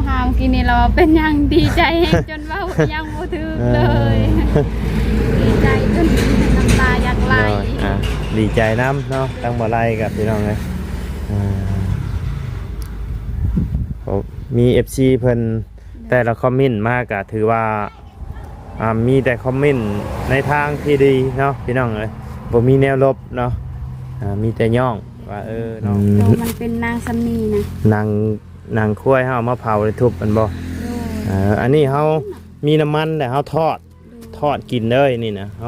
หามกินนี่เราเป็นยังดีใจจนว่ายังโมถึกเลยดีใจจนน้ำตาอยากไหลดีใจน้ำเนาะตั้งบ่ไล่กับพี่น้องเลยมี FC เพิ่นแต่ละคอมเมนต์มากก็ถือว่ามีแต่คอมเมนต์ในทางที่ดีเนาะพี่น้องเลยบ่มีแนวลบเนาะมีแต่ย่องว่าเนาะมันเป็นนางสำนีนะนางคุ้ยเฮามาเผาเลยทุบมันบ่อันนี้เฮามีน้ำมันแต่เฮาทอดกินเลยนี่นะเ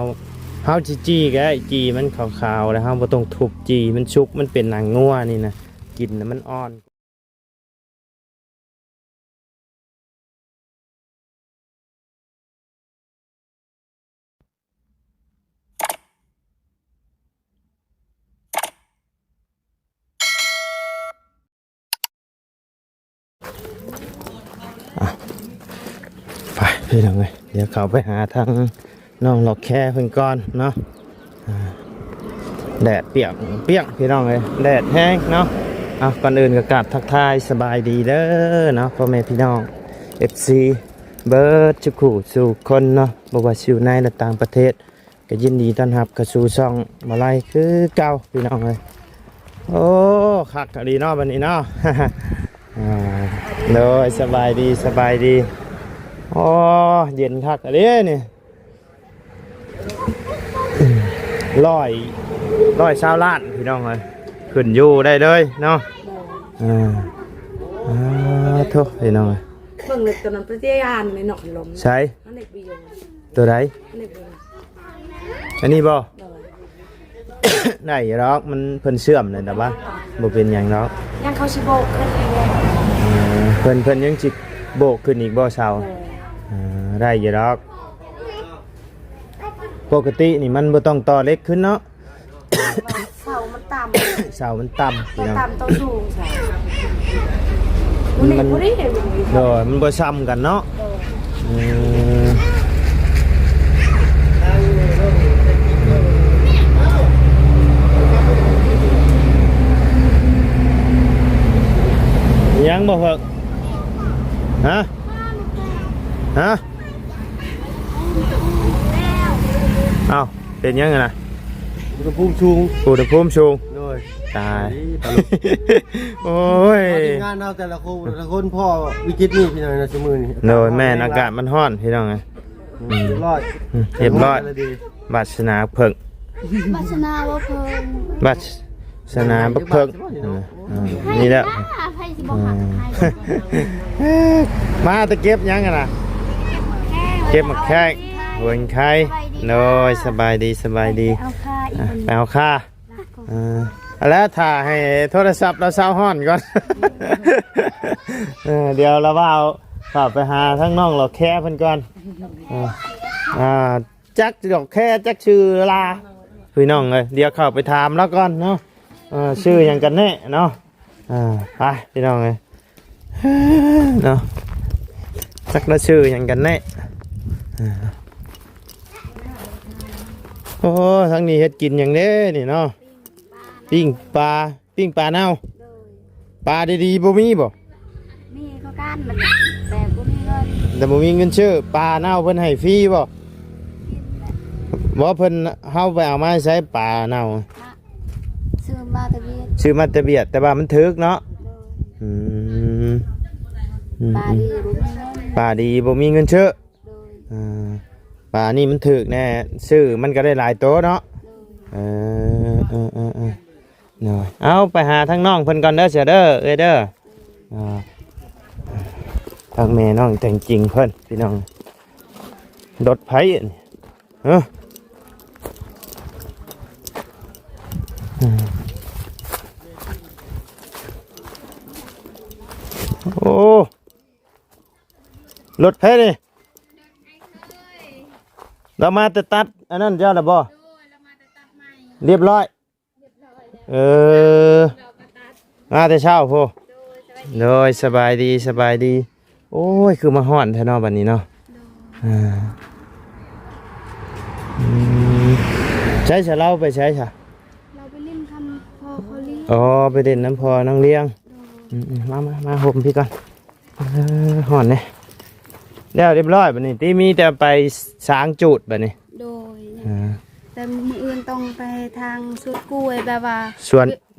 ฮาจี้ก็ได้จี้มันขาวๆแล้วเฮาบ่ต้องทุบจี้มันชุกมันเป็นนางงัวนี่นะกินแล้วมันอ่อนไปพี่น้องเลยเดี๋ยวเขาไปหาทางน้องหลอกแค่เพิ่นก่อนเนาะแดดเปียกพี่น้องเลยแดดแห้งเนาะก่อนอื่นก็กราบทักทายสบายดีเด้อเนาะพ่อแม่พี่น้อง FC เบิร์ดจุกุสู่คนเนาะบ่ว่าอยู่ในและต่างประเทศก็ยินดีต้อนรับเข้าสู่ช่องมาลัยคือเก่าพี่น้องเลยโอ้คักดีเนาะบัดนี้เนาะโดยสบายดีโอ้เย็นคักอันนี้นี่ร้อยชาวล้านพี่น้องเลยขึ้นอยู่ได้เลยเนาะโทษพี่น้องเลยเบิ่งเลยตัวนั้นประเทศอันในหนองลมใช่ตัวไหนอันนี้บ่ได้หรอกมันเพิ่นเชื่อมเลยแต่ว่าบ่เป็นอย่างหรอกยังเขาชิโบกขึ้นอีกเพิ่นยังจิโบกขึ้นอีกบ่เช้าได้อยู่หรอกปกตินี่มันบ่ต้องต่อเล็กขึ้นเนาะเสามันต่ำเสามันต่ำต่ำต่อสูงใช่มันโดยมันบ่ซ้ำกันเนาะยังบ่เพิ่งฮะอ้าวเป็นยังไงนะอุณหภูมิสูงด้วยตายโอ้ยงานเราแต่ละคนพ่อวิกฤตนี่พี่น้องนะชั่วมือนี่โดยแม่อากาศมันร้อนพี่น้องไงเรียบร้อยบัชนาเพิ่งบัชนาเพิ่งนี่แหละมาตะเก็บยังไงนะเก็บหมกแข้งหัวไข่โดยสบายดีไปเอาค่าแล้วถ่ายให้โทรศัพท์เราเศร้าห้อนก่อนเดี๋ยวเราฝากไปหาทั้งน้องเราแค่เพิ่นก่อนจักดอกแค่จักชื่อลาพี่น้องเลยเดี๋ยวเข้าไปถามแล้วก่อนเนาะชื่ออย่างกันแน่เนาะไปพี่น้องเลยเนาะจักแล้วชื่ออย่างกันแน่โอ้ทั้งนี้เฮ็ดกินอย่างนี้นี่เนาะปิ้งปลาเน่าปลาดีๆบ่มีบ่มีก็การมันแต่บ่มีเงินชื่อปลาเน่าเพิ่นให้ฟรีบ่เพิ่นเฮาไปเอามาใช้ปลาเน่าซื้อมาตะเบียดแต่ว่ามันถึกเนาะปลาดีบ่มีเงินชื่อปลานี่มันถึกแน่ซื้อมันก็ได้หลายโตเนาะเอาไปหาทั้งน้องเพิ่นก่อนเด้อเสียเด้อเด้อทางแม่น้องแต่งจริงเพิ่นพี่น้องดดไผ่โอ้รถไผ่นี่เรามาแต่ตัดอันนั้นเจ้าละบ่เรียบร้อยมาแต่เช้าพ่อโดยสบายดีโอ้ยคือมาฮ้อนแท้เนาะบัดนี้เนาะใช้เราไปใช้ค่ะเราไปเล่นคำพอเขาเลี้ยงไปเล่นน้ำพอน้องเลี้ยงมาห่มพี่ก่อน ห่อนเนี่ยแล้วเรียบร้อยบัดนี้ที่มีแต่ไปสางจุดบัดนี้ โดยแต่มื้ออื่นต้องไปทางสวนกล้วยแบบว่า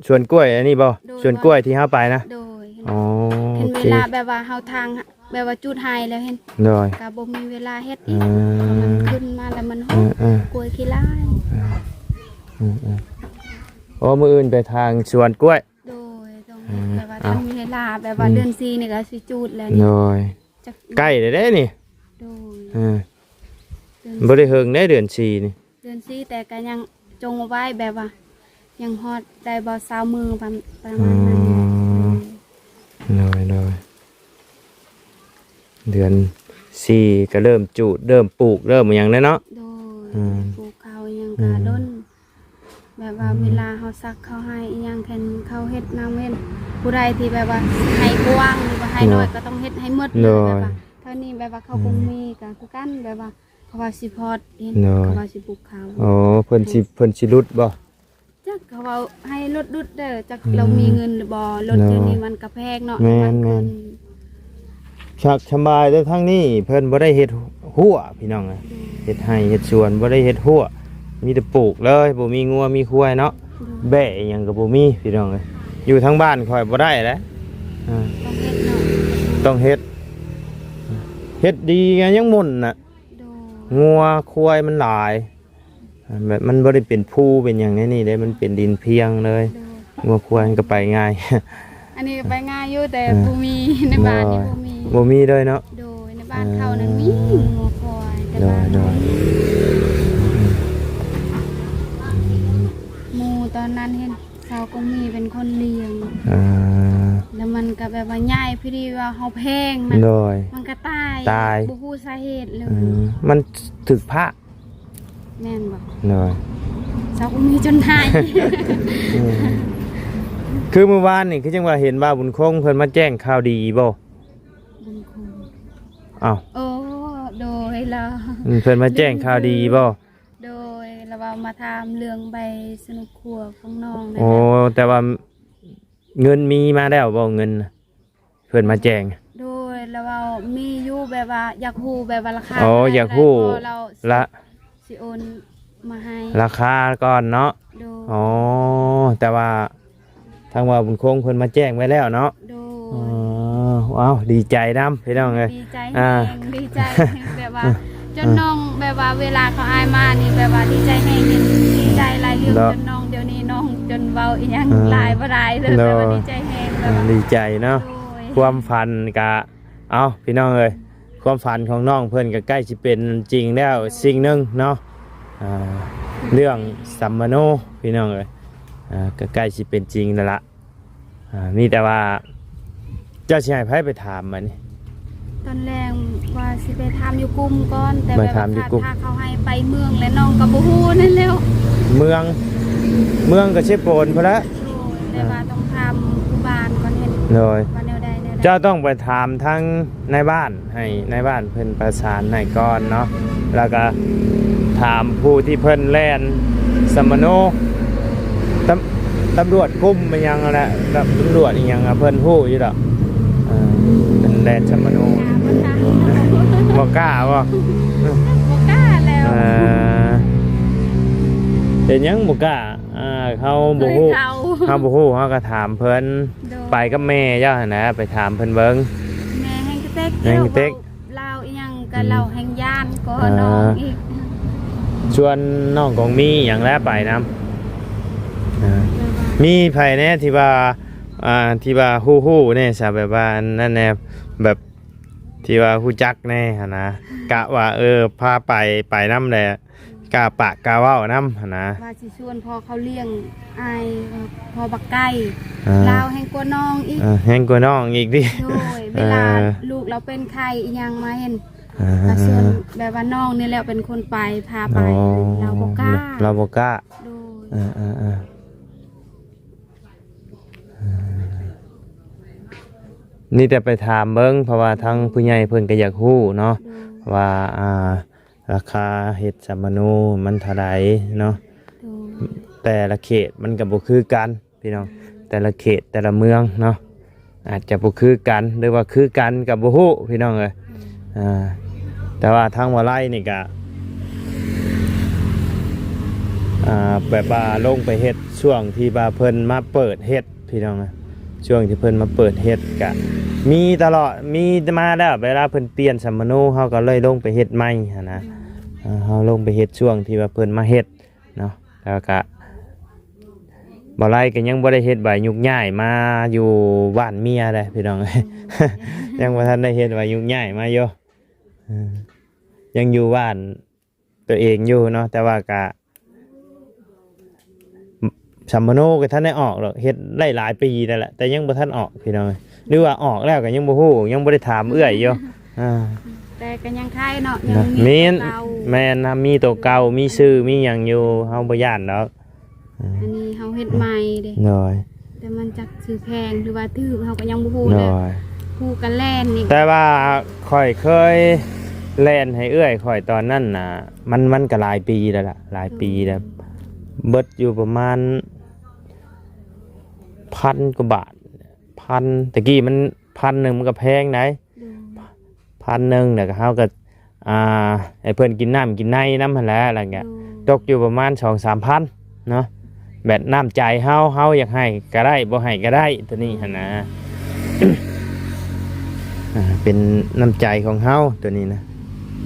สวนกล้วยอันนี้บ่ โดย สวนกล้วยที่เฮาไปนะ โดย อ๋อ เห็ โอน เค เวลาแบบว่าเฮาทางแบบว่าจุดไฮแล้วเห็น โดย ก็บ่มีเวลาเฮ็ดอีกมันขึ้นมาแล้วมันหกกล้วยขี้ลาย โอ้มื้ออื่นไปทางสวนกล้วย โดยต้องแบบว่าถ้ามีเวลาแบบว่าเดือน4นี่ก็สิจุดแล้ว โด นี่ ย จัก ใกล้เลยเด้นี่ โดย เดือน บ่ได้เฮิงได้เดือน4นี่ เดือน4แต่ก็ยังจงเอาไว้แบบว่า ยังฮอดได้บ่20มื้อประมาณนั้น โดยเดือน4ก็เริ่มจูดเริ่มปลูกเริ่มหยังแล้วเนาะ โดย อืม ปลูกเขาวอิหยังกะด้นแบบว่าเวลาเขาซักเขาให้อิหยังแทนเขาเฮ็ดน้ำเฮ็ดผู้ใดที่แบบว่าให้กว้างหรือว่าให้น้อยก็ต้องเฮ็ดให้หมดเลยแบบว่าเท่านี้แบบว่าเขาคงมีก็คือกันแบบว่าเขาว่าสิพอดเห็นเขาว่าสิปลูกเขาว อ๋อเพิ่นสิรุดบ่ จักเขาว่าให้รถดุดเด้อจักเรามีเงินหรือบ่รถเดี๋ยวนี้มันก็แพงเนาะ แม่น ขึ้น ชักสบายแต่ทั้งนี้เพิ่นบ่ได้เฮ็ดหัวพี่น้องอะเฮ็ดให้เฮ็ดสวนบ่ได้เฮ็ดหัวมีแต่ปลูกเลยบ่มีงัวมีควายเนาะแบะอิหยังก็บ่มีพี่น้องเอ้ยอยู่ทางบ้านค่อยบ่ได้แหละอ่า ต้องเฮ็ดเนาะ ต้องเฮ็ดดีไงยังหม่นน่ะ โด งัวควายมันหลายแบบมันบ่ได้เป็นภูเป็นหยังนี่เด้มันเป็นดินเพียงเลย โด งัวควายมันก็ไปง่าย อันนี้ก็ไปง่ายอยู่แต่บ่มีในบ้านนี่บ่มี บ่มีเลยเนาะ โดยในบ้านเขานั้นมีงัวควายแต่บ้าน โดย หมูตอนนั้นเห็นเขาก็มีเป็นคนเลี้ยง อ่า แล้วมันก็แบบว่าใหญ่พี่ดีว่าเขาแพงนะ โดย มันก็ตาย ตาย บ่ฮู้สาเหตุเลย มันถึกพระ แม่นบ่ โดย เขาก็มีจนตาย คือเมื่อวานนี่คือจังว่าเห็นว่าบุญคงเพิ่นมาแจ้งข่าวดีบ่ บุญคุณ อ้าว โอ้โดยแล้ว เพิ่นมาแจ้งข่าวดีบ่ โดยแล้วว่ามาถามเรื่องใบสนุกครัวของน้องนั่น โอ้ แหละ แต่ว่าเงินมีมาแล้วบ่เงินน่ะเพิ่นมาแจ้ง โดยแล้วว่ามีอยู่แบบว่าอยากฮู้แบบว่าราคา อ๋ออยากฮู้ พอเรา ละ สิโอนมาให้ ราคาก่อนเนาะ โดย อ๋อแต่ว่าทางว่าบุญคงเพิ่นมาแจ้งไว้แล้วเนาะ โด อ๋อย ว้าวดีใจนำพี่น้องเอ้ย ดีใจ อ่า แฮงดีใจแฮงแบบว่าจนน้องแบบว่าเวลาเขาอายมานี่แบบว่าดีใจแฮงเห็นดีใจหลายเรื่องจนน้องเดี๋ยวนี้น้องจนเว้าอีหยังหลายบ่ได้เลยแบบว่าดีใจแฮงแบบว่า ดีใจเนาะ โดย ความฝันกะเอาพี่น้องเอ้ยความฝันของน้องเพื่อนก็ใกล้จะเป็นจริงแล้วสิ่งหนึ่งเนาะอ่าเรื่องสัมมโนพี่น้องเอ้ยก็ใกล้จะเป็นจริงแล้วละมีแต่ว่าเจ้าชายไพ่ไปถามมันนี่ ตอนแรกว่าสิไปทำอยู่กลุ่มก่อนแต่ ไป แบบ ทำอยู่กลุ่ม ถ้าเขาให้ไปเมืองและน้องก็บ่ฮู้นั่นแล้ว เมืองก็เชฟโปนพอละ โดยแต่ว่าต้องทำอุบานก่อนเห็น เลย ว่าแนวใดแนวใด เจ้าต้องไปถามทั้งในบ้านให้ในบ้านเพิ่นประสานให้ก่อนเนาะแล้วก็ถามผู้ที่เพิ่นแล่นสัมมโนตำรวจกุมมันยังอะไรตำรวจอีกยังเพิ่นฮู้อยู่ดอกเป็นแลนชัมมโน อย่ามาทำ บ่กล้าบ่ บ่กล้าแล้ว เป็นหยังบ่กล้าเขาบ่ฮู้ เขา เขาบ่ฮู้เขาก็ถามเพิ่น โดย ไปกับแม่เจ้าหั่นนะไปถามเพิ่นเบิ่ง แม่แห่งกระเต็ก แห่งกระเต็ก เล่าอีหยังก็เล่าแห่งย่านก็น้องอีก ชวนน้องของมีหยังแล้วไปนํมีไผแน่ที่ว่าที่ว่าฮู้ๆแน่ซะแบบว่านั่นแน่แบบที่ว่าฮู้จักแน่หั่นนะกะว่าพาไปนำแหละกะปะกะเว้านำหั่นนะ ว่าสิชวนพอเขาเลี้ยงอายพอบักไก่เล่าแห่งกว่าน้องอีก แห้งกว่าน้องอีกดิ โดยเวลาลูกเราเป็นใครอีหยังมาเห็นกระส่วนแบบว่าน้องนี่แหละเป็นคนไปพาไปเราบ่กล้า เราบ่กล้า โดย นี่แต่ไปถามเบิ้งเพราะว่าทั้งผู้ใหญ่เพิ่นก็อยากฮู้เนาะ โดย ว่าราคาเห็ดสัมมโนมันเท่าใดเนาะ โดย แต่ละเขตมันก็บ่คือกันพี่น้องแต่ละเขตแต่ละเมืองเนาะ อาจจะบ่คือกันหรือว่าคือกันกับบ่ฮู้พี่น้องเอ้ยแต่ว่าทางว่าไล่นี่ก็แบบว่าลงไปเฮ็ดช่วงที่ว่าเพิ่นมาเปิดเฮ็ดพี่น้องนะช่วงที่เพิ่นมาเปิดเฮ็ดก็มีตลอดมีมาแล้วเวลาเพิ่นเปลี่ยนสัมมโนเฮาก็เลยลงไปเฮ็ดใหม่หันนะเฮาลงไปเฮ็ดช่วงที่ว่าเพิ่นมาเฮ็ดเนาะแล้วก็บ่ไรก็ยังบ่ได้เฮ็ดใบยุกย้ายมาอยู่บ้านเมียเลยพี่น้อง ยังบ่ทันได้เฮ็ดใบยุกย้ายมาอยู่ยังอยู่บ้านตัวเองอยู่เนาะแต่ว่าก็สัมมโนก็ท่านได้ออกหรอกเฮ็ดได้หลายปีนั่นแหละแต่ยังบ่ทันออกพี่น้องหรือว่าออกแล้วก็ยังบ่ฮู้ยังบ่ได้ถามเอื้อยอยู่แต่ก็ยังคล้ายเนาะยังมีแม่นมีตัวเก่ามีชื่อมีหยังอยู่เฮาบ่ย้านดอกอันนี้เฮาเฮ็ดใหม่เด้น้อยแต่มันจักชื่อแพงหรือว่าถือเฮาก็ยังบ่ฮู้เลยฮู้กันแล่นนี่แต่ว่าข่อยเคยแล่นให้เอื้อยข่อยตอนนั้นน่ะมันก็หลายปีแล้วล่ะหลายปีแล้วเบิดอยู่ประมาณ1,000 กว่าบาทตะกี้มัน1,000มันก็แพงไหน1,000แล้วก็เฮาก็ให้เพิ่นกินน้ำกินในน้ำหั่นแหละอะไรเงี้ยตกอยู่ประมาณ 2-3,000 เนาะแบบน้ำใจเฮาอยากให้ก็ได้บ่ให้ก็ได้ตัวนี้หั่นนะเป็นน้ำใจของเฮาตัวนี้นะ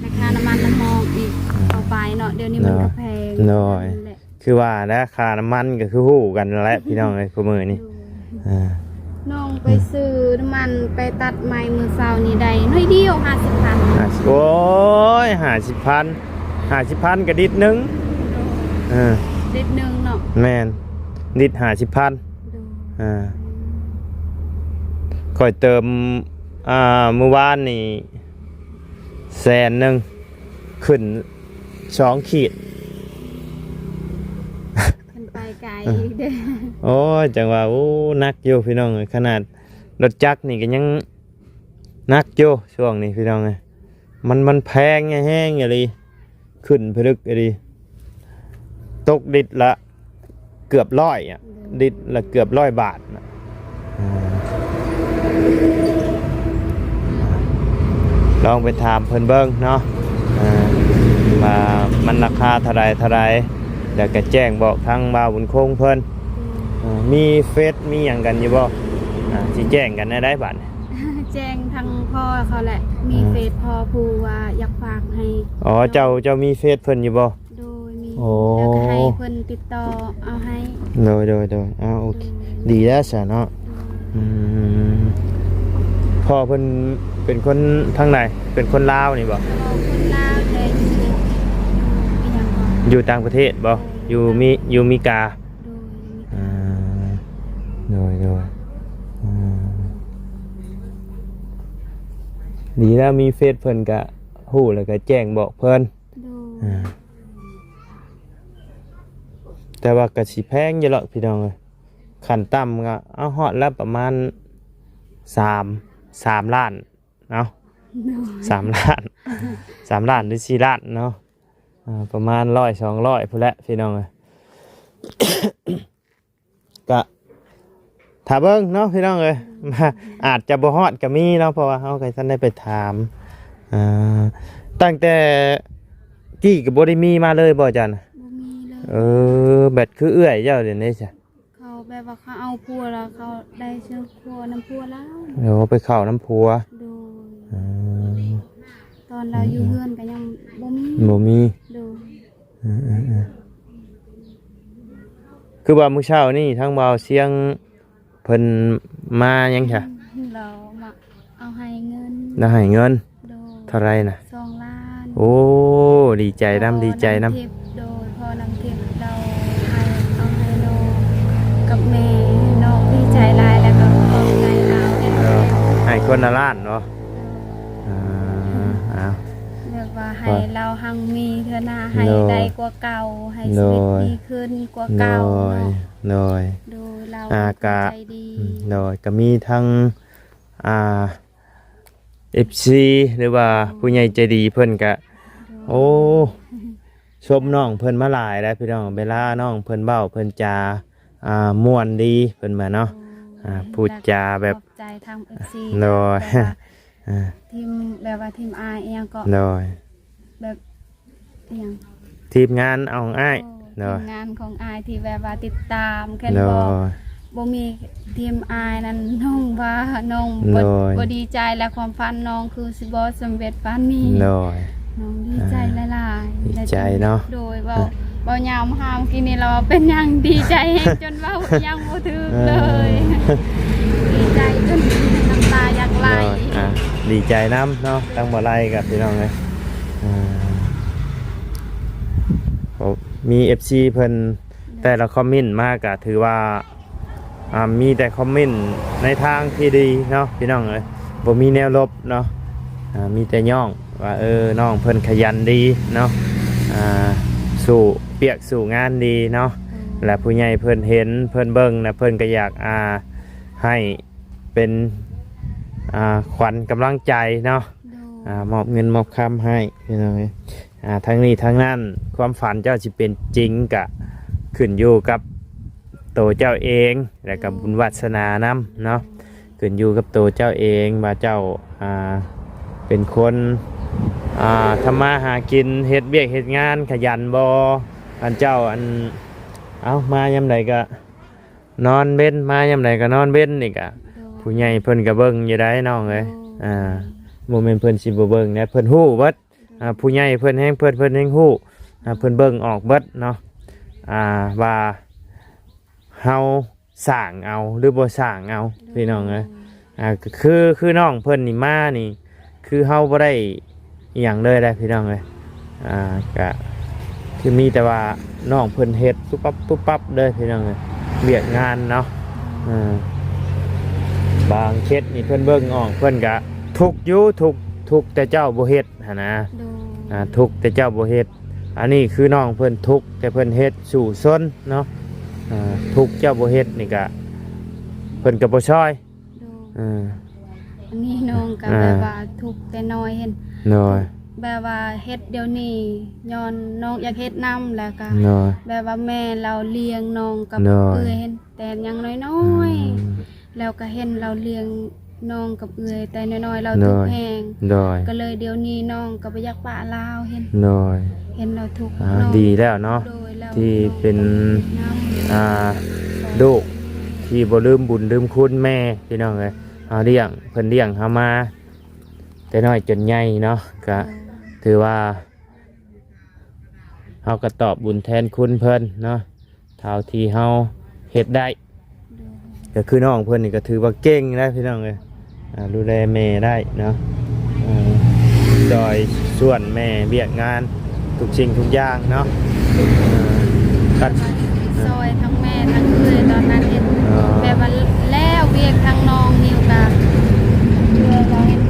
ราคาน้ำมันน้ำมองอีกเอาไปเนาะเดี๋ยวนี้มันก็แพงน้อยคือว่านะค่าน้ำมันก็คือฮู้กันแหละพี่น้องเอ้ยคุมื้อนี้น้องไปซื้อน้ำมันไปตัดไม้มือเช้านี่ได้น้อยเดียว50,000โอ้ย50,000ก็ดิดนึงดิดนึงเนาะแม่นดิด50,000ค่อยเติมเมื่อวานนี่100,000ขึ้น2 ขีดขึ้นไปไกลอีกเด้อโอ้ยจังว่าโอ้นักอยู่พี่น้องขนาดรถจักรนี่ก็ยังนักอยู่ช่วงนี้พี่น้องมันแพงแห้งอย่างนี้ขึ้นพลึกอย่างนี้ตกดิดละเกือบ100ดิดละเกือบ100 บาทลองไปถามเพิ่นเบิ่งเนาะมามันราคาเท่าไรแล้วก็แจ้งบอกทางบ่าวบุญคงเพิ่นมีเฟซมีหยังกันอยู่บ่สิแจ้งกันได้บัดแจ้งทางพ่อเขาแหละมีเฟซพ่อผู้ว่าอยากฝากให้อ๋อเจ้ามีเฟซเพิ่นอยู่บ่โดยมีแล้วก็ให้เพิ่นติดต่อเอาให้โดยโอเคดีแล้วซะเนาะพ่อเพิ่นเป็นคนทางไหนเป็นคนลาวนี่บ่คนลาวแต่อยู่ต่างประเทศบ่อยู่มีกาโดยดีแล้วมีเฟซเพิ่นก็ฮู้แล้วก็แจ้งบอกเพิ่นแต่ว่าก็สิแพงอยู่หรอกพี่น้องเอ้ยขั้นต่ำก็เอาฮอดแล้วประมาณ3 ล้านเนาะ3 ล้าน3 ล้านหรือ4 ล้านเนาะประมาณ100-200พุ่นแหละพี่น้องเอ้ย ก็ถ้าเบิ่งเนาะพี่น้องเอ้ยอาจจะบ่ฮอดก็มีเนาะเพราะว่าเฮาก็ทันได้ไปถามตั้งแต่กี้ก็บ่ได้มีมาเลยบ่จันบ่มีเลยแบตคือเอื้อยเจ้าเดี๋ยวนี้จ้ะเขาแบบว่าเขาเอาผัวแล้วเขาได้เชื้อผัวน้ำผัวแล้วไปเข้าน้ำผัวโดยตอนเราอยู่เฮือนก็ยังบ่มีโดยคือว่ามื้อเช้านี่ทั้งบ่าวเสียงเพิ่นมายังจ้ะเรามาเอาให้เงินเท่าไรน่ะ2 ล้านโอ้ดีใจนำโดยพอนำเก็บเราให้เอาให้น้องกับแม่น้องดีใจหลายแล้วก็ขอบใจเราให้คนละล้านเนาะแบบว่าให้เราหังมีเทื่อหน้าให้ได้กว่าเก่าให้ชีวิตดีขึ้นกว่าเก่าโดยเราใจดีโดยก็มีทั้งFC หรือว่าผู้ใหญ่ใจดีเพิ่นก็โอ้ชมน้องเพิ่นมาหลายแล้วพี่น้องเวลาน้องเพิ่นเว้าเพิ่นจาม่วนดีเพิ่นมาเนาะพูดจาแบบ ใจทาง FC โดย แบบว่า อ่า ทีมแบบว่าทีมอายเองก็ โดย แบบอหยัง ทีมงานเอาของอ้ายโด ที ย มงานของอายที่แบบว่าติดตามแค่ โด บอก ย บ่มีทีมอายนั้นน้องว่าน้อง โดย บ่ดีใจและความฝันน้องคือสิบ่สำเร็จปานนี้ โดย น้องดีใจหลายๆ ดีใจเนาะ โดยเว้ายามหามกินนี่เราเป็นหยังดีใจแฮงจนเว้ายังบ่ถึกเลย ดีใจจนน้ำตาอยากไหล โดยอ่ะดีใจน้ำเนาะตั้งบ่ไรกับพี่น้องเลยอ่าผมมี FC เพิ่นแต่ละคอมเมนต์มากก็ถือว่ามีแต่คอมเมนต์ในทางที่ดีเนาะพี่น้องเลยบ่มีแนวลบเนาะมีแต่ย่องว่าน้องเพิ่นขยันดีเนาะสู่เปียกสู่งานดีเนาะและผู้ใหญ่เพิ่นเห็นเพิ่นเบิ่งนะเพิ่นก็อยากให้เป็นขวัญกำลังใจเนาะ โดย มอบเงินมอบคำให้พี่น้องทั้งนี้ทั้งนั้นความฝันเจ้าสิเป็นจริงกะขึ้นอยู่กับตัวเจ้าเองและกับบุญวาสนานํเนาะขึ้นอยู่กับตัวเจ้าเองว่าเจ้าเป็นคนทำมาหากินเฮ็ดเวียกเฮ็ดงานขยันบ่อันเจ้าเอามายามใดก็นอนเบ้นมายามใดก็นอนเบ้นนี่กะผู้ใหญ่เพิ่นก็เบิ่งอยู่ได้น้องเอ้ยโมเมนต์เพิ่นสิบ่เบิ่งนะเพิ่นฮู้เบิดผู้ใหญ่เพิ่นแฮงเพิ่นแฮงฮู้เพิ่นเบิ่งออกเบิดเนาะว่าเฮาสร้างเอาหรือบ่สร้างเอาพี่น้องเอ้ยคือน้องเพิ่นนี่มานี่คือเฮาบ่ได้อีหยังเลยได้พี่น้องเอ้ยก็คือมีแต่ว่าน้องเพิ่นเฮ็ดปุ๊บปั๊บเลยพี่น้องเอ้ยเวียกงานเนาะบางเคสนี่เพิ่นเบิ่งออกเพิ่นก็ทุกข์อยู่ทุกข์แต่เจ้าบ่เฮ็ดหั่นนะ โดย ทุกข์แต่เจ้าบ่เฮ็ดอันนี้คือน้องเพิ่นทุกข์แต่เพิ่นเฮ็ดสู่ซนเนาะทุกข์เจ้าบ่เฮ็ดนี่ก็เพิ่นก็บ่ช่วย โดย อ่า อันนี้น้องก็แบบว่าทุกข์แต่น้อยเห็น น้อย แบบว่าเฮ็ดเดี๋ยวนี้ย้อนน้องอยากเฮ็ดนํแล้วก็ น้อย แบบว่าแม่เราเลี้ยงน้องกับ น้อย เอื้อยเห็นแต่ยังน้อย แล้วก็เห็นเราเลี้ยงน้องกับเอื้อยแต่น้อยๆเราทุกข์แฮง น้อย ก็เลยเดี๋ยวนี้น้องก็บ่อยากปะลาวเห็น น้อย เห็นเราทุกข์น้อง ดีแล้วเนาะ โดยแล้ว ที่เป็น น้ำ ลูกที่บ่ลืมบุญลืมคุณแม่พี่น้องเอ้ยเลี้ยงเพิ่นเลี้ยงเฮามาแต่น้อยจนใหญ่เนาะก็ถือว่าเฮาก็ตอบบุญแทนคุณเพิ่นเนาะเท่าที่เฮาเฮ็ดได้ก็คือน้องเพิ่นนี่ก็ถือว่าเก่งนะพี่น้องเอ้ยดูแลแม่ได้เนาะจอยส่วนแม่เบียกงานทุกสิ่งทุกอย่างเนาะก็ ซอยทั้งแม่ทั้งเอื้อยตอนนั้นเห็นแบบว่าแล้วเวียกทั้งน้องนิวกะเพื่อเราเห็น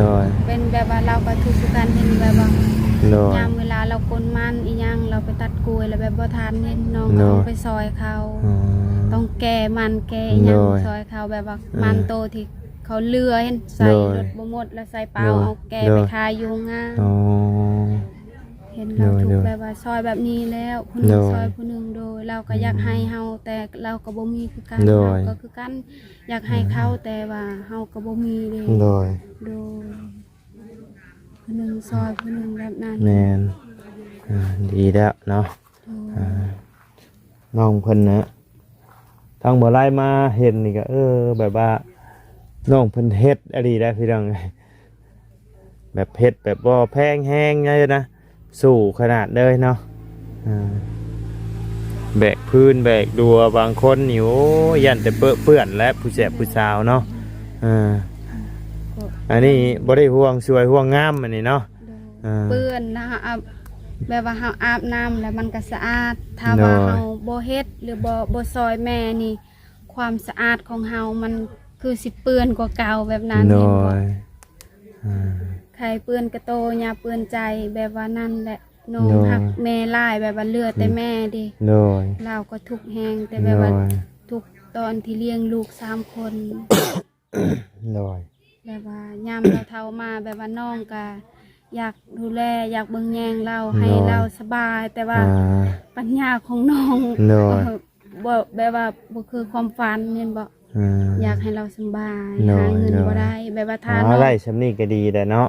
น้อย เป็นแบบว่าเราก็ทุกข์คือกันเห็นแบบว่า น้อย ยามเวลาเรากลมันอีหยังเราไปตัดกล้วยแล้วแบบบ่ทันเห็นน้อง น้ ก็ อย ต้องไปซอยเขา ต้องแก่มันแก่อีหยัง น้อย ซอยเขาแบบว่ามันโตที่เขาเลือเห็นใส่ น้อย รถบ่หมดแล้วใส่เปล่า น้อย เอาแก่ น้ ไป อย ขายอยู่งาน อ๋อ เห็นเราถู น้ ก อย แบบว่าซอยแบบนี้แล้วผู้หนึง น้อย ซอยผู้หนึงโดยเราก็อยากให้เฮาแต่เราก็บ่มีคือกัน น้อย เราก็คือกันอยากให้เขาแต่ว่าเฮาก็บ่มีเด้ โดย โดยผู้หนึงซอยผู้หนึงแบบนั้น แมนดีแล้วเนาะ โดย น้องเพิ่นนะทางบ่ไล่มาเห็นนี่ก็แบบว่าน้องเพิ่นเฮ็ดอะไรได้พี่น้องแบบเฮ็ดแบบบ่แพงแห้งเลยนะสู่ขนาดเลยเนาะแบกพื้นแบกดัวบางคนนี่โอ้ยันแต่เปื้อนและผู้แสบผู้สาวเนาะอันนี้บ่ได้ห่วงสวยห่วงงามอันนี้เนาะ เปื้อนนะฮะแบบว่าเฮาอาบน้ำแล้วมันก็สะอาดถ้าว่า น้อย เฮาบ่เฮ็ดหรือบ่ซอยแม่นี่ ความสะอาดของเฮามันคือสิเปื้อนกว่าเก่าแบบนั้น น้ เห็น อ บ่ ย ใครเปื้อนกระโตยาเปื้อนใจแบบว่านั่นแหละน้อง น้อย หักแม่หลายแบบว่าเลือดแต่แม่ดิ น้อย เราก็ทุกข์แฮงแต่แบบว่าทุกข์ตอนที่เลี้ยงลูก3คน น้อย แบบว่ายามเราเฒ่ามาแบบว่าน้องก็อยากดูแลอยากเบิ่งแยงเราให้ น้อย เราสบาย แต่ว่าปัญญาของน้อง น้อย บ่แบบว่าบ่คือความฝันเห็นบ่ อยากให้เราสบาย น้อย หาเงิน น้อย บ่ได้แบบว่าถ้า อ๋ น้ อ อง ได้สำนี้ก็ดีแต่เนาะ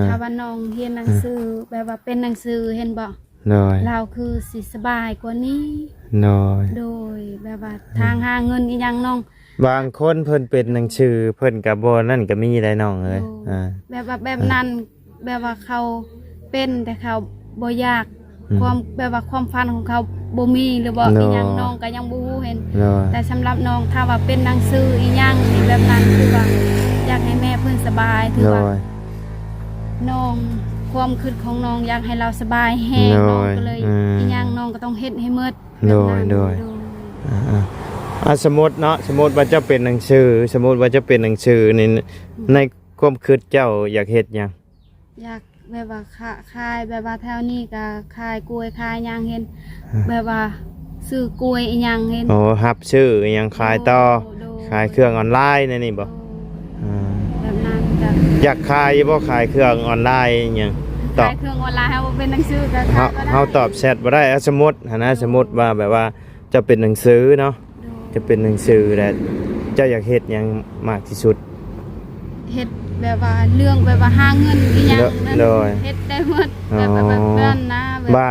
ถ้าว่าน้องเรียนหนังสือแบบว่าเป็นหนังสือเห็นบ่ น้อย เราคือสิสบายกว่านี้ น้อย โดยแบบว่าทางหาเงินอีหยังน้อง บางคนเพิ่นเป็นหนังสือเพิ่นก็บ่นั่นก็มีได้น้องเอ้ยแบบว่าแบบนั้นแบบว่าเขาเป็นแต่เขาบ่อยาก อืม ความแบบว่าความฝันของเขาบ่มีหรือบ่ เนาะ อีหยังน้องก็ยังบ่ฮู้เห็น น้อย แต่สำหรับน้องถ้าว่าเป็นหนังสืออีหยังนี่แบบนั้นคือว่าอยากให้แม่เพิ่นสบายถือ น้ ว่า อย น้องความคิดของน้องอยากให้เราสบายแฮง น้ น้อ อง ย ก็เลย อืม อีหยังน้องก็ต้องเฮ็ดให้หมด น้อย แบบนั้น น้อย สมมุติเนาะสมมุติว่าเจ้าเป็นหนังสือสมมุติว่าเจ้าเป็นหนังสือนี่ในความคิดเจ้าอยากเฮ็ดหยัง อยากแบบว่าขายแบบว่าแถวนี้ก็ขายกล้วยขายหยังเห็นแบบว่าซื้อกล้วยอีหยังเห็น โอ้รับชื่ออิหยังขายต่อ โดย ขายเครื่องออนไลน์นั่นนี่บ่ แบบนั้นก็ อยากขายบ่ขายเครื่องออนไลน์อิหยังตอ ขา บ ยเครื่องออนไลน์เฮาบ่เป็นหนังสือก็ขายก็ได้ เฮาตอบแชทบ่ได้สมมุติหันนะสมมุติว่าแบบว่าเจะเป็นหนังสือเนาะจะเป็นหนังสือแล้วเจ้าอยากเฮ็ดหยังมากที่สุด เฮ็ดแบบว่าเรื่องแบบว่าหาเงินอีหยังนั่น โดย เฮ็ดได้หมดแบบนั้นนะแบบ ว่า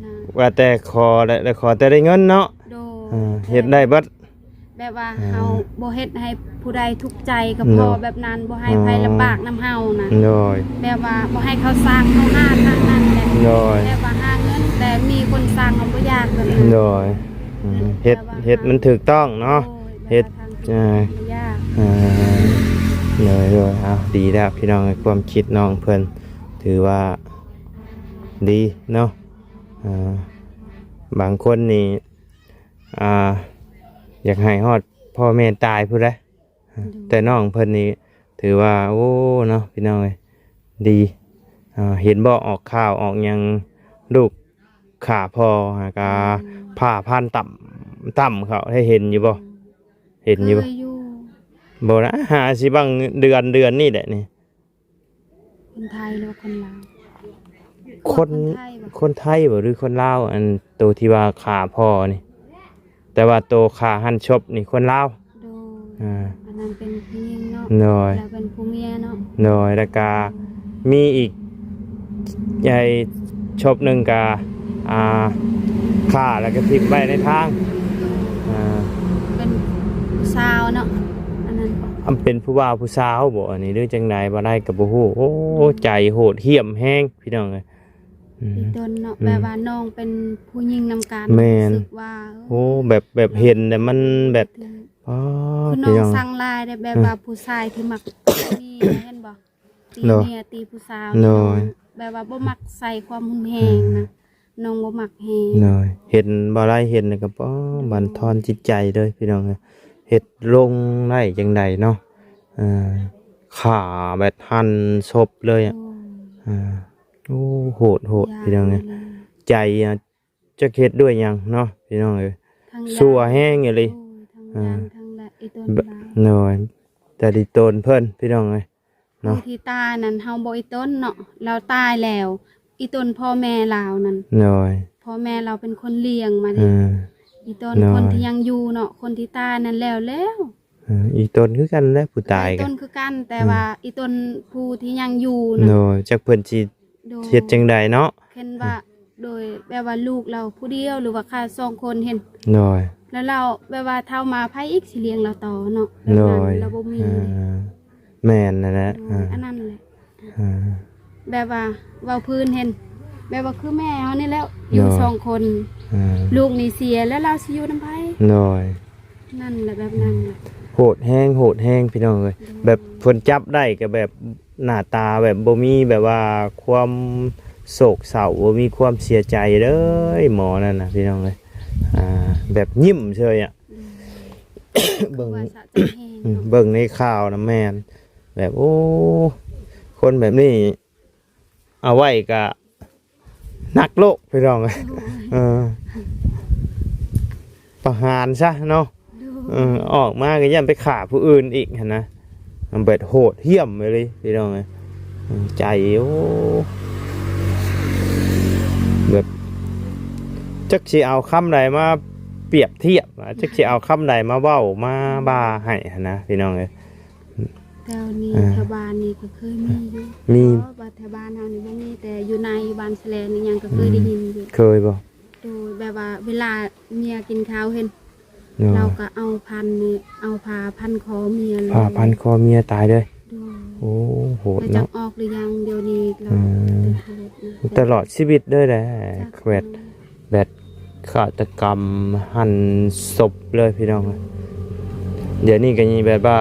นะ ว่าแต่ขอและขอแต่ได้เงินเนาะ โดย เฮ็ดได้เบิด แบบว่าเฮาบ่เฮ็ดให้ผู้ใดทุกข์ใจก็พ โด อย แบบนั้นบ่ให้ไผลำบากนำเฮานะ โดย แบบว่าบ่ให้เขาสร้างเขาหาทางนั้นแหละ โดย แบบว่าหาเงินแต่มีคนสร้างเขาบ่ยากแบบนั้น โดยเฮ็ดมันถูกต้องเนาะ เฮ็ด บ่ยาก เลยเอาดีแล้วพี่น้องความคิดน้องเพิ่นถือว่าดีเนาะบางคนนี่อยากให้ฮอดพ่อแม่ตายพูดได้แต่น้องเพิ่นนี่ถือว่าโอ้เนาะพี่น้องเอ้ยดีเห็นบ่ออกข่าวออกหยังลูกขาพ่อหากาผ้าพันต่ำเขาให้เห็นอยู่บ่เห็นอยู่บ่ เคยอยู่ บ่นะหาสิบางเดือนนี่แหละนี่ คนไทยหรือว่าคนลาว คน ไทยบ่ คนไทยบ่หรือคนลาวอันโตที่ว่าขาพ่อนี่ แต่ว่าโตขาหันชบนี่คนลาว โดย อ่า อันนั้นเป็นผู้หญิงเนาะ น้อย แล้วเป็นผู้เมียเนาะ น้อยแล้วก็มีอีกใหญ่ชบหนึงก็ขาแล้วก็ทิ้งไว้ในทางอ่า เป็นผู้สาวเนาะอันนั้น อำเป็นผู้บ่าวผู้สาวบ่อันนี้หรือจังไดบ่ได้ก็บ่ฮู้โอ้ใจโหดเหี้ยมแฮงพี่น้องเอ้ยอืม อีตนเนาะแบบว่าน้องเป็นผู้หญิงนำการ แม่น รู้สึกว่า โอ้แบบเห็นแต่มันแบบอ๋อ คือน้ พี่ อง น้อง สั่งลายได้แบบว่าผู้ชายที่มักมีเห็นบ่ตี เนาะ เมียตีผู้สาว เนาะ แบบว่าบ่มักใส่ความรุนแรงนะน้องบ่มักแฮง หน่อยเห็นบ่ได้เห็นแล้วก็ป้อบันทอนจิตใจเลยพี่น้องเอ้ยเฮ็ดลงได้จังใดเนาะขาแบบหั่นศพเลยอ่ะโอ้โหดพี่น้องเอ้ยใจจะเฮ็ดด้วยหยังเนาะพี่น้องเอ้ย ทั้งยา สัวแห้งอยู่เลย ทั้งยานทั้งละอีตน แบบ ลาย หน่อยแต่ดิโตนเพิ่นพี่น้องเอ้ย เนาะ ผู้ที่ตายนั้นเฮาบ่อีต้นเนาะเราตายแล้ว อีต้นพ่อแม่เรานั้น หน่อย พ่อแม่เราเป็นคนเลี้ยงมา อื เด้ ม อีต้น น้อย คนที่ยังอยู่เนาะคนที่ตายนั้นแล้ว อีตนคือกันแหล้วผู้ตาย อี กั ต้ น นคือกันแต่ว่าอีต้นผู้ที่ยังอยู่นะ หน่อยจักเพิ่นสิ โดย เฮ็ดจังใดเนาะ เห็นว่าโดยแบบว่าลูกเราผู้เดียวหรือว่าค่าสองคนเห็น หน่อย แล้วเราแบบว่าเท่ามาไผอีกสิเลี้ยงเราต่อเนาะแบบ หน่ นั้ อน ย เราบ่มี แม่นนั่นแหละ โดยอันนั้นแหละ อ่า แบบว่าเว้าพื้นเห็น แบบว่าคือแม่เฮานี่แล้วอยู่ น้อย สองคน อ่า ลูกนี่เสียแล้วเราสิอยู่นำไผ หน่อย นั่นแหละแบบนั้นแหละ โหดแห้งพี่น้องเอ้ยแบบเพิ่นจับได้ก็แบบหน้าตาแบบบ่มีแบบว่าความโศกเศร้าบ่มีความเสียใจเลยหมอนั่นน่ะพี่น้องเอ้ยแบบยิ้มเฉยอ่ะ เบิ่ง ว่าสะใจแฮง อืม เนาะ เบิ่งในข่าวนะแม่นแบบโอ้คนแบบนี้เอาไว้กะนักโลกพี่น้องเอ้ยประหารซะเนาะออกมาก็ย่ำไปฆ่าผู้อื่นอีกหั่นนะมันเบิดโหดเหี้ยมไปเลยพี่น้องเอ้ยใจโอ้แบบจักสิเอาคำใดมา ปรียบเทียบว่าจักสิเอาคำใดมาเว้ามาบ่าให้หั้นนะพี่น้องเอ้ย แถวนี้แถวบ้านนี่ก็เคยมีอยู่ มี เพราะว่าแถวบ้านเฮานี่บ่มีแต่อยู่ในอยู่บ้านแสลงนี่ยังก็เคยได้ยินอยู่ เคยบ่ โดยแบบว่าเวลาเมียกินข้าวเห็น เนาะ เราก็เอาพันนี่เอาผ้าพันคอเมียเลย ผ่าพันคอเมียตายเลย โดย โอ้โหด แล้วจั เนาะ กออกหรือยังเดี๋ยวนี้เรา อืม เป็นโทษนะ ตลอดชีวิตด้วยแหละ จัก แวดแบดฆาตกรรมหั่นศพเลยพี่น้องเดี๋ยวนี้ก็ยังแบบว่า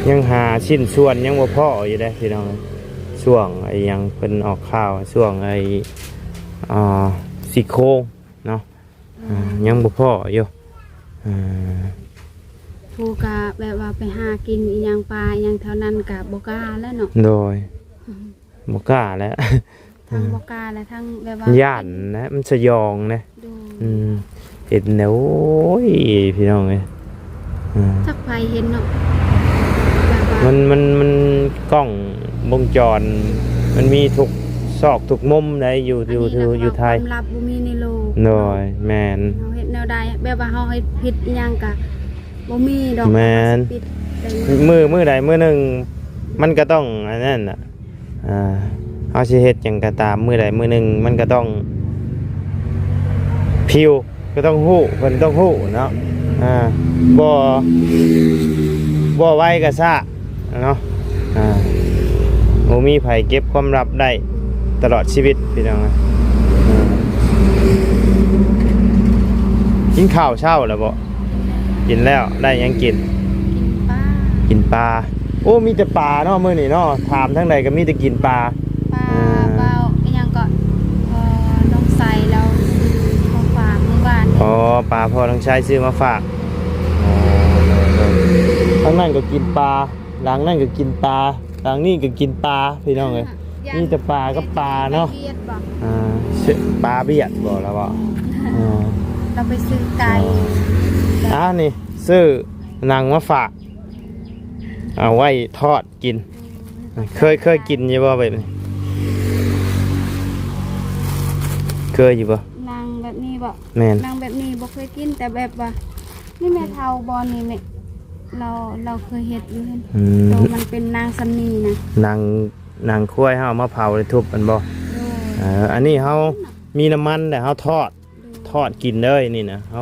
ยังหาชิ้นส่วนยังบ่พออยู่เลยพี่น้องช่วงไอ้ยังเพิ่นออกข่าวช่วงไอ้ซี่โครงเนาะยังบ่พออยู่อ่า ผู้กะแบบว่าไปหากินอีหยังปลาอีหยังแถวนั้นกะบ่กล้าแล้วเนาะ โดยบ่กล้าแล้ว ทั้งบ่กล้าและทั้งแบบว่า ย่านนะมันสยองนะ ดู เห็นแนวโอ้ยพี่น้องเอ้ยอืม จักไผเห็นเนาะแบบว่า มันกล้องวงจร มันมีทุกซอกทุกมุมเลยอยู่ไทย ความลับบ่มีในโลก โดยแมน เฮาเฮ็ดแนวใดแบบว่าเฮาเฮ็ดผิดอีหยังกะบ่มีดอก แม่น ปิดแต่ มือใดมือหนึ่งมันก็ต้องอันนั้นน่ะเฮาสิเฮ็ดหยังก็ตามมือใดมือหนึ่งมันก็ต้องพิวก็ต้องฮู้เพิ่นต้องฮู้เนาะบ่ไว้ก็ซ่าเนาะบ่มีไผเก็บความลับได้ตลอดชีวิตพี่น้องกินข้าวเช้าแล้วบ่กินแล้วได้หยังกิน ป้า กินปลาโอ้มีแต่ปลาเนาะมื้อนี้เนาะถามทั้งใดก็มีแต่กินปลา ป้าเว้าอีหยังก็น้องใส่แล้วซื้อของฝากเมื่อวาน อ๋อปลาพ่อต้องใช้ซื้อมาฝากทั้งนั้นก็กินปลาหลังนั่นก็กินปลาหลังนี่ก็กินปลาพี่น้องเอ้ยมีแต่ปลากับปลาเนาะ เบียดบ่ ปลาเบียดบ่แล้วบ่ เราไปซื้อไก่ นี่ซื้อหนังมาฝากเอาไว้ทอดกินเคยกินอยู่บ่แบบนี้เคยอยู่บ่ นางแบบนี้บ่ แม่น นางแบบนี้บ่เคยกินแต่แบบว่านี่แม่เฒ่าบ่นี่แม่เราเคยเฮ็ดอยู่เห็นโตมันเป็นนางซันนี่นะ หนังคุ้ยเฮาเอามาเผาเลยทุบมันบ่อันนี้เฮามีน้ำมันแต่เฮาทอดกินเลยนี่นะเ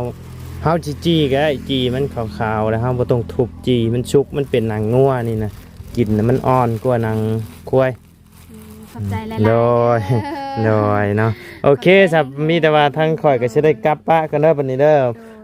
ฮาจี้ก็ได้จี้มันขาวๆแล้วเฮาบ่ต้องทุบจี้มันชุกมันเป็นหนังงัวนี่นะกินน่ะมันอ่อนกว่าหนังคุ้ย ขอบใจหลาย โดย ๆ โดยเนาะโอเคสับมีแต่ว่าทั้งข่อยก็สิได้กลับปะกันเด้อบัดนี้เด้อ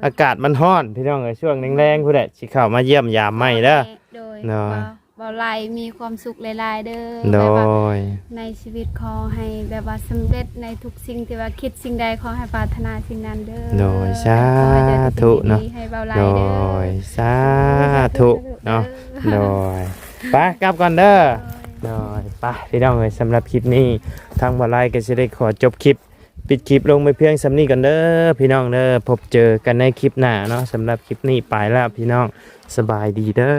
อากาศมันร้อนพี่น้องเอ้ยช่วงแรงๆผู้ใดสิเข้ามาเยี่ยมยามใหม่เด้อ โดย โดย เบาไหลมีความสุขหลายๆเด้อ โด แบบว่าย ในชีวิตขอให้แบบว่าสำเร็จในทุกสิ่งที่ว่าคิดสิ่งใดขอให้ปรารถนาสิ่งนั้นเด้อ โดยสา ขอให้เจอแต่ ธุ สิ่ง เนาะ ดีๆให้เบาไหล โด เด้อย สาธุเนาะโดยไปกลับก่อนเด้อโดยไปพี่น้องเอ้ยสำหรับคลิปนี้ทางบ่ไลก็สิได้ขอจบคลิปปิดคลิปลงไปเพียงสำนี้กันเด้อพี่น้องเด้อพบเจอกันในคลิปหน้าเนาะสำหรับคลิปนี้ไปแล้วพี่น้องสบายดีเด้อ